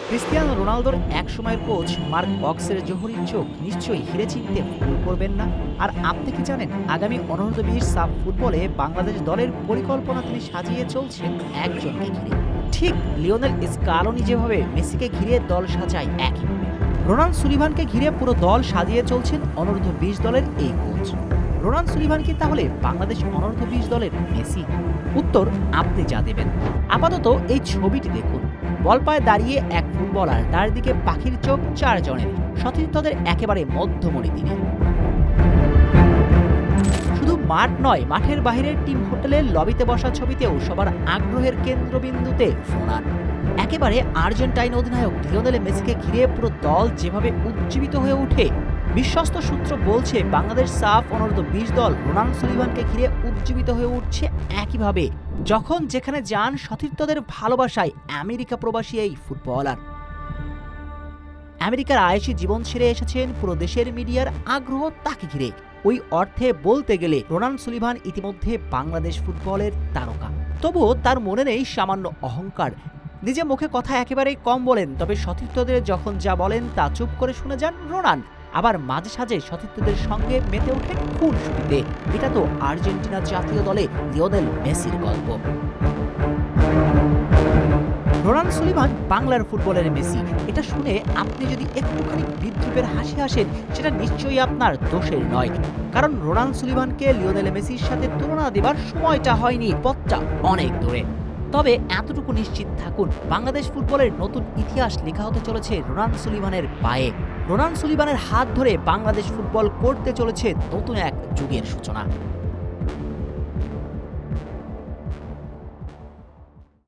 Cristiano রোনালদোর একসময়ের coach mark কক্সের জহুরির চোখ নিশ্চয়ই হিরে চিনতে ভুল করবেন না। আর আপনি কি জানেন, আগামী অনূর্ধ্ব-20 সাফ ফুটবলে বাংলাদেশ দলের পরিকল্পনা তিনি সাজিয়ে চলছেন একজনকে ঘিরে। ঠিক লিওনেল স্কালোনি যেভাবে মেসিকে ঘিরে দল সাজায়, একইভাবে রোনান সুলিভানকে ঘিরে পুরো দল সাজিয়ে চলছেন অনূর্ধ্ব-20 দলের এই কোচ। রোনান সুলিভান কি তাহলে বাংলাদেশ অনূর্ধ্ব-20 দলের মেসি? উত্তর আপনি যা দেবেন। আপাতত এই ছবিটি দেখুন। বল পায়ে দাঁড়িয়ে এক ফুটবলার, তার দিকে পাখির চোখ 4 জনের, সতীর্থদের একেবারে মধ্যমণি তিনি। শুধু মাঠ নয়, মাঠের বাইরের টিম হোটেলের লবিতে বসা ছবিতেও সবার আগ্রহের কেন্দ্রবিন্দুতে রোনান। একেবারে আর্জেন্টাইন অধিনায়ক লিওনেল মেসিকে ঘিরে পুরো দল যেভাবে উজ্জীবিত হয়ে ওঠে, বিশ্বস্ত সূত্র বলছে বাংলাদেশ সাফ অনূর্ধ্ব-20 দল রোনান সুলিভানকে ঘিরে উজ্জীবিত হয়ে উঠছে একইভাবে। যখন যেখানে যান, সতীর্থদের ভালোবাসায় আমেরিকা প্রবাসী এই ফুটবলার। আমেরিকার আয়েশি জীবন ছেড়ে এসেছেন, পুরো দেশের মিডিয়ার আগ্রহ তাকে ঘিরে। ওই অর্থে বলতে গেলে রোনান সুলিভান ইতিমধ্যে বাংলাদেশ ফুটবলের তারকা। তবুও তার মনে নেই সামান্য অহংকার। নিজে মুখে কথা একেবারেই কম বলেন, তবে সতীর্থদের যখন যা বলেন তা চুপ করে শুনে যান রোনান। আবার মাঝে সাঝে সতীর্থদের সঙ্গে মেতে ওঠেন খুনসুটিতে। এটা তো আর্জেন্টিনা জাতীয় দলে লিওনেল মেসির গল্প। রোনান সুলিভান বাংলার ফুটবলের মেসি, এটা শুনে আপনি যদি একটুখানি বিদ্রুপের হাসি হাসেন, সেটা নিশ্চয়ই আপনার দোষের নয়। কারণ রোনান সুলিভানকে লিওনেল মেসির সাথে তুলনা দেবার সময়টা হয়নি, পথটা অনেক দূরে। তবে এতটুকু নিশ্চিত থাকুন, বাংলাদেশ ফুটবলের নতুন ইতিহাস লেখা হতে চলেছে রোনান সুলিভানের পায়ে। রোনান সুলিভানের হাত ধরে বাংলাদেশ ফুটবল করতে চলেছে নতুন এক যুগের সূচনা।